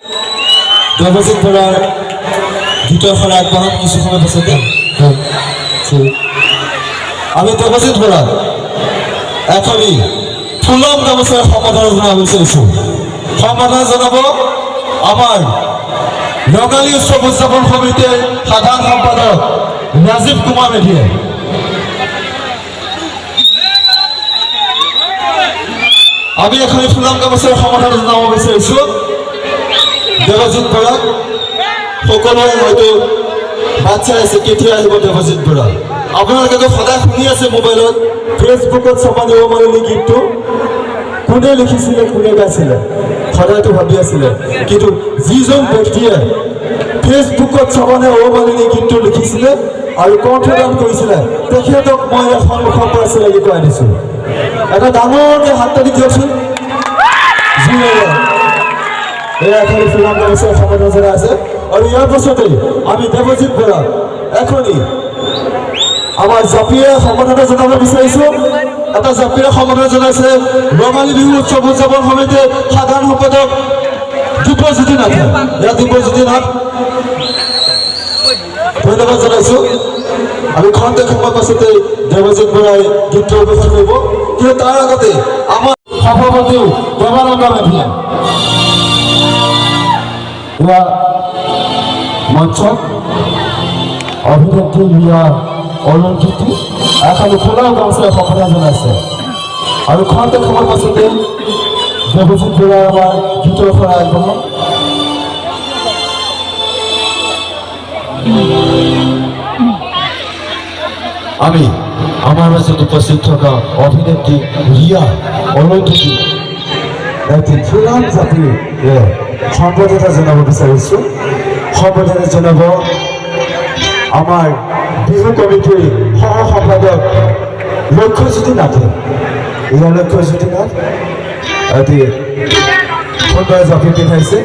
দেৱজিৎ বৰাৰ গীতৰ শৰাই আগবঢ়াম কিছু সময় পাছতে। আমি দেৱজিৎ বৰাক এখনি ফুলম গামোচাৰে সম্বৰ্ধনা জনাব বিচাৰিছোঁ। সম্বৰ্ধনা জনাব আমাৰ ৰঙালী উৎসৱ উদযাপন সমিতিৰ সাধাৰণ সম্পাদক ৰাজীৱ কুমাৰ মেধিয়ে। আমি এখনি ফুলম গামোচাৰে সম্বৰ্ধনা জনাব বিচাৰিছোঁ দেৱজিৎ বৰাক। সকলোৱে হয়তো বাট চাই আছে কেতিয়া আহিব দেৱজিৎ বৰা। আপোনালোকেতো সদায় শুনি আছে মোবাইলত, ফেচবুকত চপানি অমালিনী গীতটো কোনে লিখিছিলে, কোনে গাইছিলে, সদায়তো ভাবি আছিলে। কিন্তু যিজন ব্যক্তিয়ে ফেচবুকত চপানি অমালিনী গীতটো লিখিছিলে আৰু কণ্ঠদান কৰিছিলে, তেখেতক মই সন্মুখৰ পৰা চিনাকি কৰাই দিছোঁ। এটা ডাঙৰকৈ হাত তালি দিয়কচোন। এয়া এখনি ফুলম গামোচাৰে সম্বৰ্ধনা জনাই আছে। আৰু ইয়াৰ পাছতেই আমি দেৱজিৎ বৰা এখনি আমাৰ জাপিৰে সম্বৰ্ধনা জনাব বিচাৰিছোঁ। এটা জাপিৰে সম্বৰ্ধনা জনাইছে ৰঙালী বিহু উৎসৱ উদযাপন সমিতিৰ সাধাৰণ সম্পাদক দীপজ্যোতি নাথে। এয়া দীপজ্যোতি নাথ, ধন্যবাদ জনাইছোঁ। আমি খন্তেক সময় পাছতে দেৱজিৎ বৰাই গীতটো উপস্থাপন কৰিব। কিন্তু তাৰ আগতে আমাৰ সভাপতি দেৱানন্দ মেধিয়ে এয়া মঞ্চত অভিনেত্ৰী ৰিয়া অলংকৃতি এখনি ফুলৰ গামোচাৰে সম্বৰ্ধনা জনাইছে। আৰু খন্তেক সময় পাছতে দেৱজিৎ বৰাই আমাৰ গীতৰ শৰাই আগবঢ়াম। আমি আমাৰ মাজত উপস্থিত থকা অভিনেত্ৰী ৰিয়া অলংকৃতি এটি ফুলাম জাতিৰে সম্বৰ্ধনা জনাব বিচাৰিছোঁ। সম্বৰ্ধনা জনাব আমাৰ বিহু কমিটিৰ সহ সম্পাদক লক্ষ্যজ্যোতি নাথে। এয়া লক্ষ্যজ্যোতি নাথ এটি সুন্দৰ জাপি পিন্ধাইছে।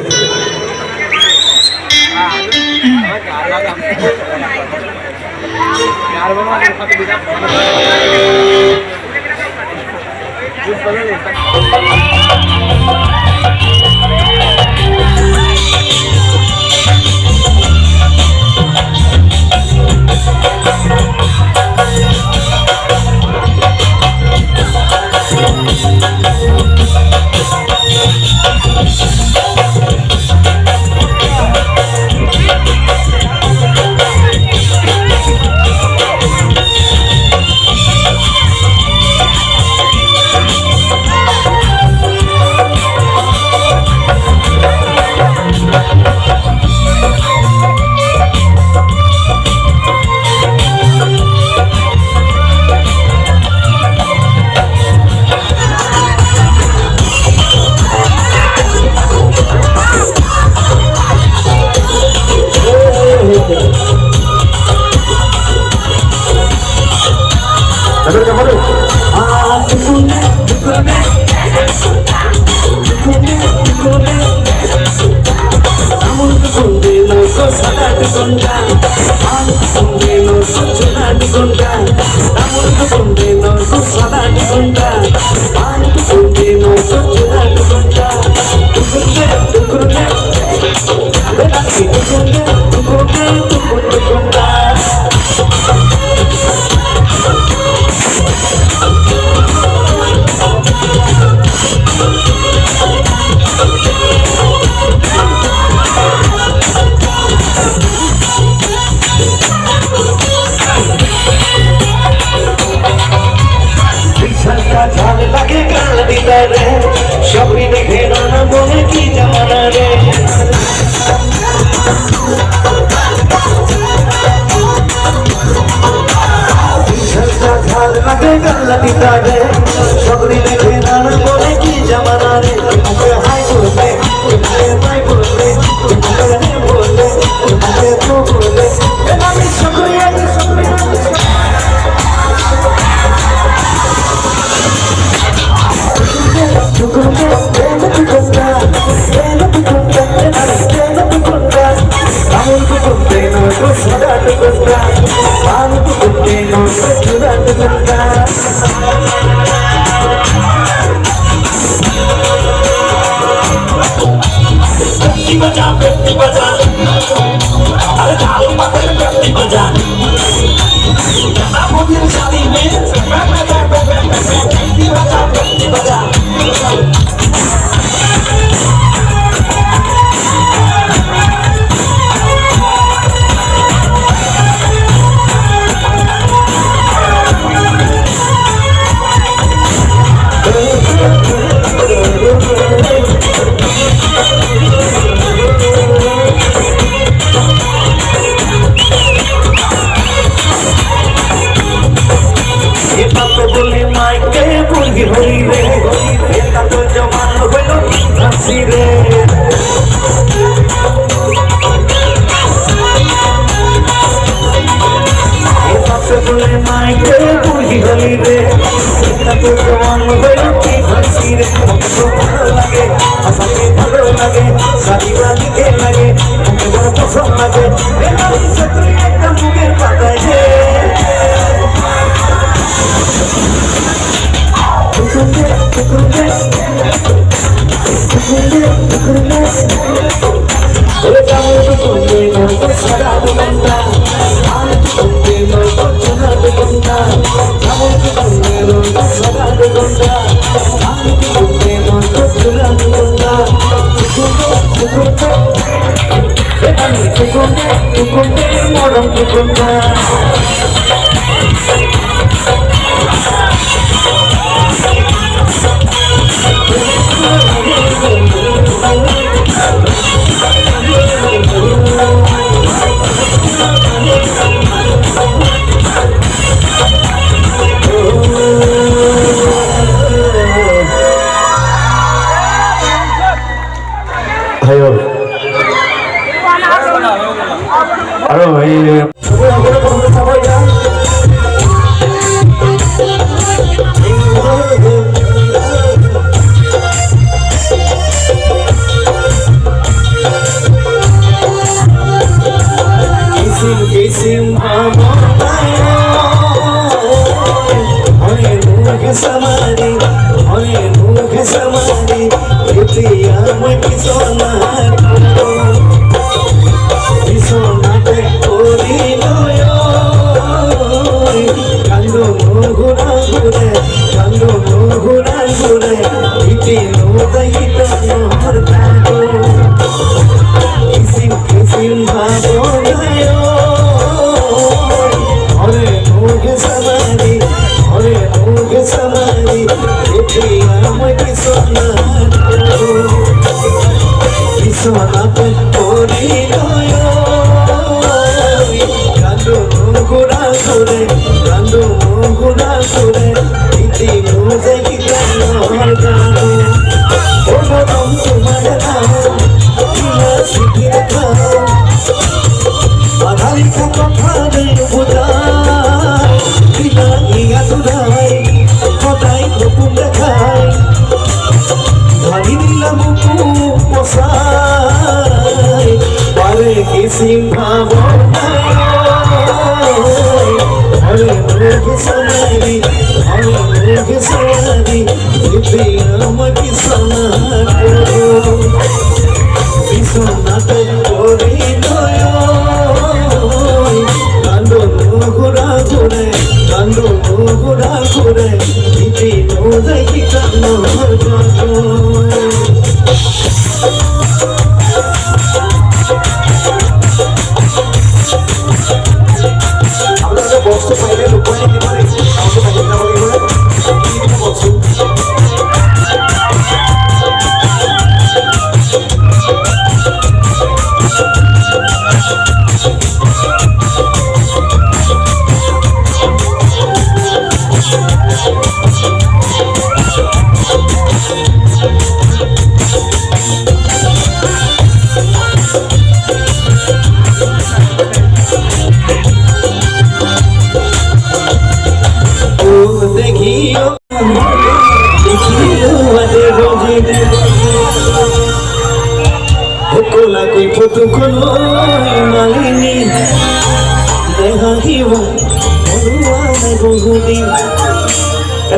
বাজা আরে ঢাল পাতের ব্যক্তি বাজা মুদির শাড়ি মেয়ে ব্যক্তি বাজা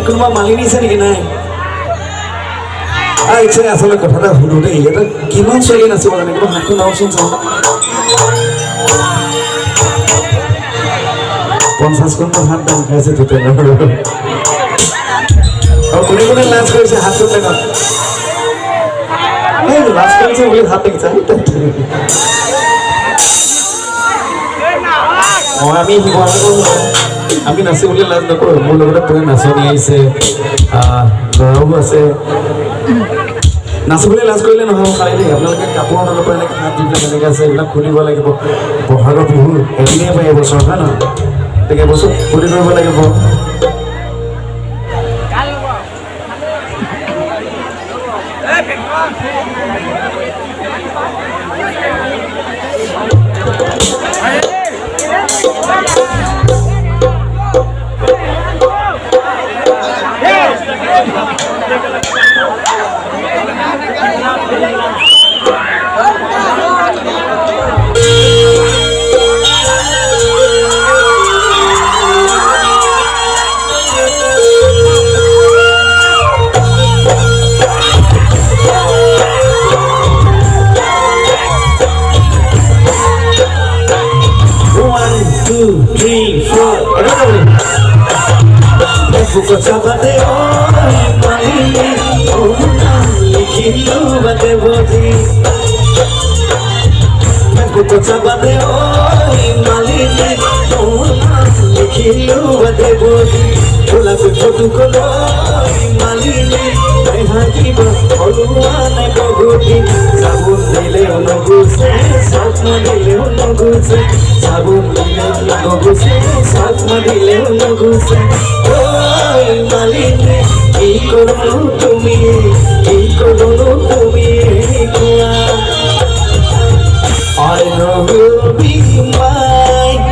কোনোবা মালিনী আছে নেকি নাই এতিয়া আচলতে কথা এটা সুধো দেই এটা কিমান ছোৱালী নাচিব জানে কিবা হাতটো নাওচোন চাওঁ 50খনটো হাত দাম খাইছে টোটেলৰ আৰু কোনে কোনে লাজ কৰিছে হাতটো টেঙত এই লাজ কৰিছে বুলি হাত দেখিছা আমি শিৱসাগৰ আমি নাচিবলৈ লাজ নকৰোঁ মোৰ লগতে পুৰা নাচনি আহিছে ল'ৰাও আছে নাচিবলৈ লাজ কৰিলে নহ'ব খালি দেই আপোনালোকে কাপোৰৰ তলৰ পৰা এনেকৈ হাত দি পেলাই কেনেকৈ আছে এইবিলাক খুলিব লাগিব বহাগৰ বিহু এদিনেই পায় এবছৰ হয় নহয় গতিকে এবছৰ ফূৰ্তি কৰিব লাগিব Buku sabate oi malini ona likhilu bate bodi Buku sabate oi malini ona likhilu bate bodi Ola pe photo kolo oi malini hajiba olua na kogoti sabun dile ono guse satma dile ono guse sabun dile ono guse satma dile ono guse oi malini ki koronu tumi koa I know you'll be mine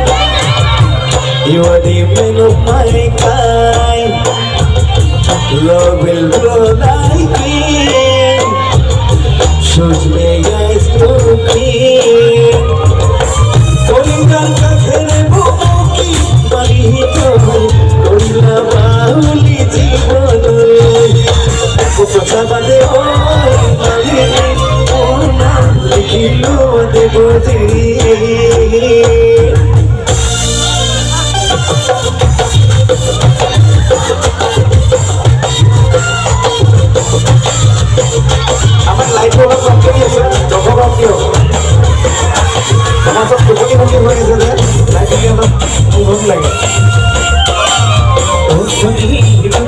you are the man of my kind love will grow like it should make us looking Kolingan ka khere boki bali to korila bauli jibon Buka bade oi malini ona likhilu de bodi আমার life over কম করে আছে যখন আপনি আমার সব টুকুনি মুখি হয়ে গেছে যে লাইফে আমার ভুল লাগে ও শুনি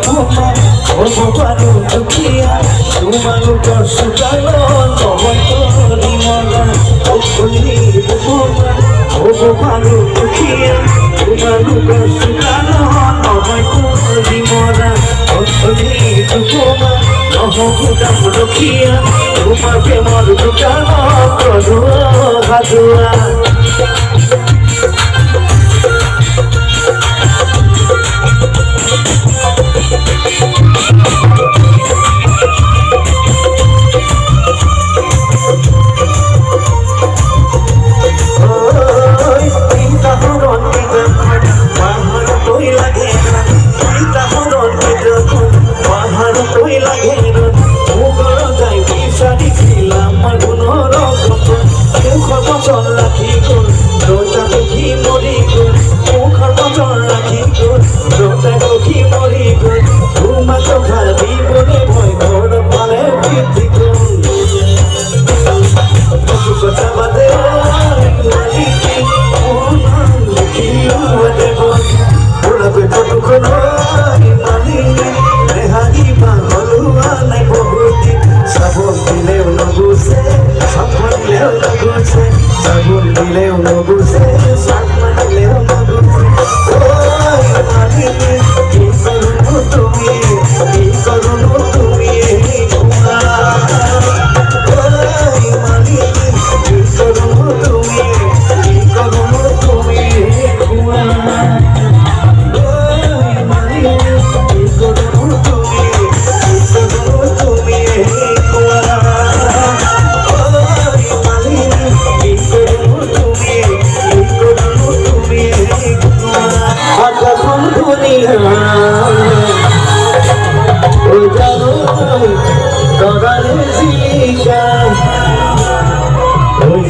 তোমা ও বাবানো দুখিয়া তোমার কষ্টকালো নবই তোরি মনা ও শুনি তোমা ও বাবানো দুখিয়া তোমার কষ্টকালো নবই তোরি মনা ও শুনি তোমা নহকুদাম রখিয়া তোমার প্রেমর দোকান করুয়া হাজুয়া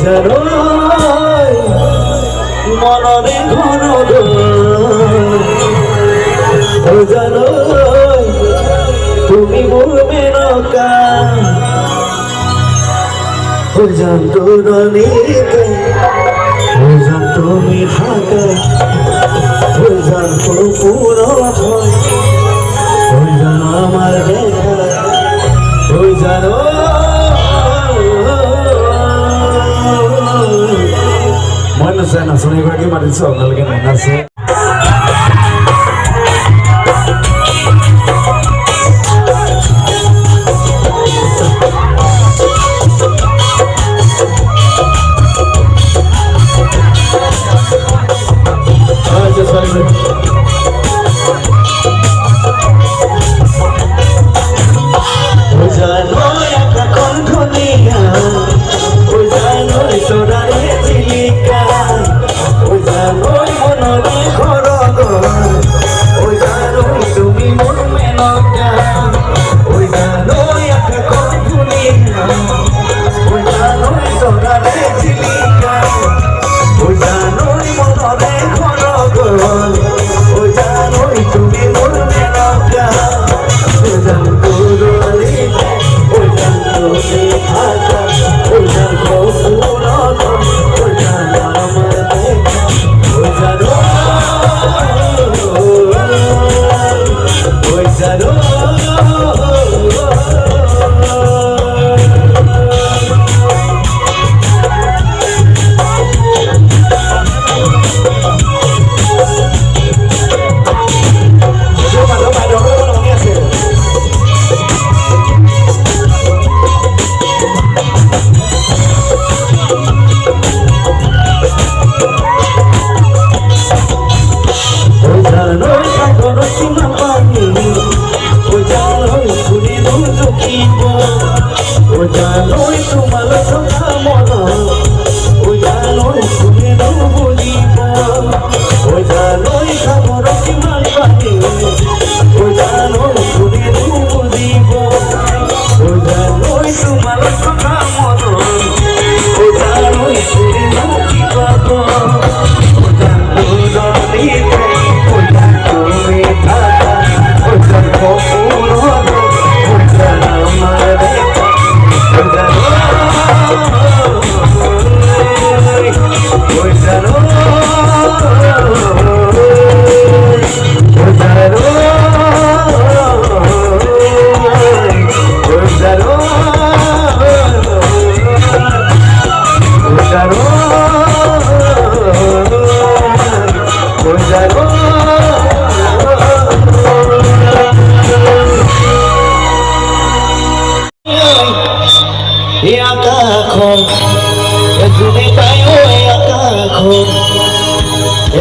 জানো মনরে ঘন ও জানো তুমি বলবে নৌকা ও জানতো নদীতে ও জানতো তুমি থাকা ও জানতো পুরো ভয় ও জানো আমার দেখা ও জানো মন আছে না শুনে এগৰাকী মাতিছো আপোনালোকে মন আছে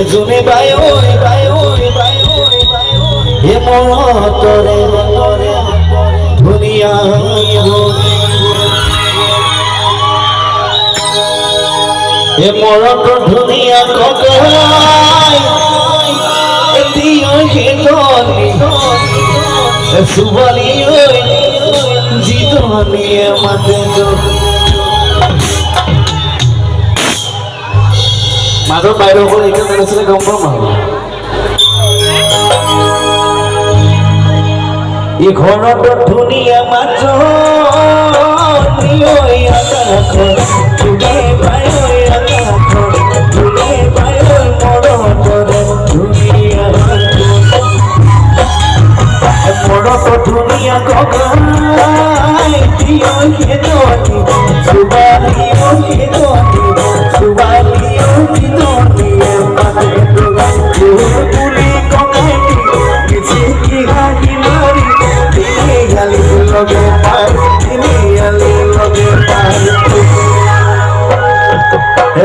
এজনে বাই ওই এ মতরে দুনিয়া এ মরত দুনিয়া ককাই এদিও হেদনি সুবালি ওই জিদনি আমাদের মাধৱ বাইদেউ অকল এইটো আছিলে গম পাম আৰু ই ঘৰত ধুনীয়া মাত্ৰ আকাশখন তুলে পাই আকাশখন তুলে পাই মৰতৰে ধুনীয়া মৰত ধুনীয়া ককাই দিয় খেদনি চুবালিও খেদনি চুবালিও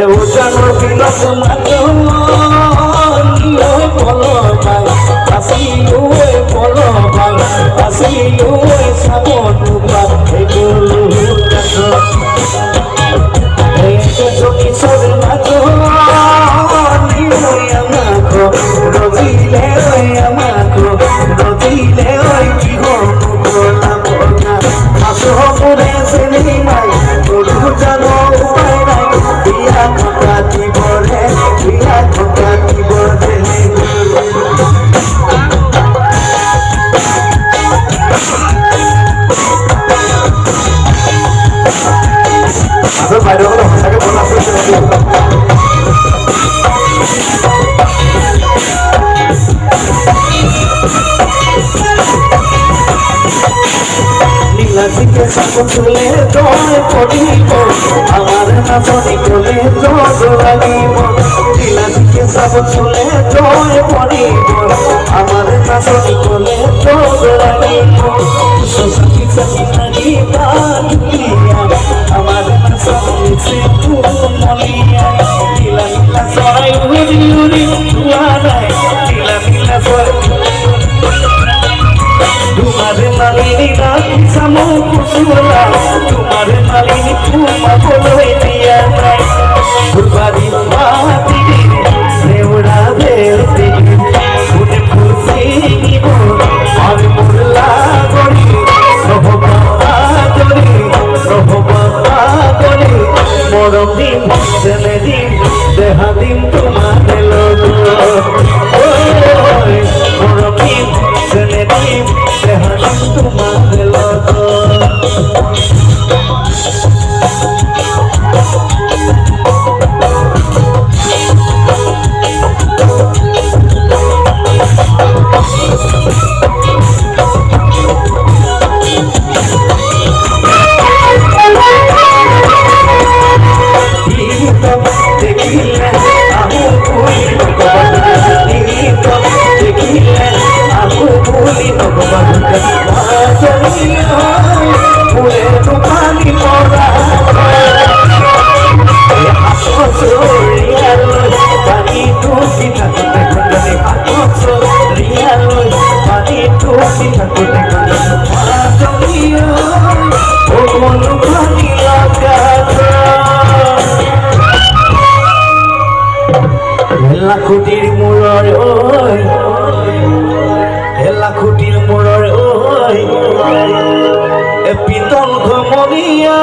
উজানৰ বিলত পল পাই আছিলো পল পাই আছিলো চাব তোমাক কিশোৰ মাত রজিলে কি আসো করে নাই জানো উপায় নাই লগতে সঁচাকৈ বলা নীলাজিকে সাপোর্ট চলে জয় পড়িব আমার নাচনি চলে জয় লাগিব নীলাজিকে সাপোর্ট চলে জয় পড়িব আমার নাচনি চলে জয় লাগিব সসকি সসকি বাদিয়া আমার নাচনি সে মলিয়া নীলা নীলা সরাই উড়ি উড়ি উড়াই নীলা নীলা সরাই तुम्हारे मालिनी ना समो कुसुला तुम्हारे मालिनी तुमा बोलोई दिया नहीं गुरबारी माती देवड़ा देवती उन्हें खुशी निबो और मुरला गोरी रोहबा गोरी मोरम दिन चले दिन देहा दिन तुम्हारे लोगो मोरम दिन चले दिन देहा दिन तुम्हारे लोगो লাখুটির মোড়র ওই লাখুটির মোড়র ওই এ পিতল ঘমনিয়া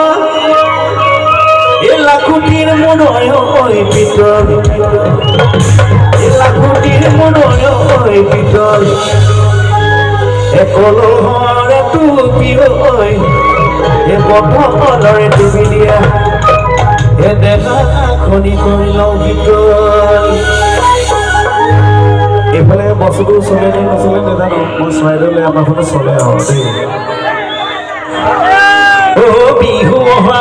এ লাখুটির মোড়র ওই পিতল এ লাখুটির মোড়র ওই পিতল এ কলহরে টুপি ওই এ বটলরে টুপি দিয়া এ দেখা খনি করিল ভিতর এইফালে বস্তুটো চলে নে নচলে নাজানো মই চৰাইদেউলৈ আমাৰ ফালে চলে আৰু দেই বিহু অহা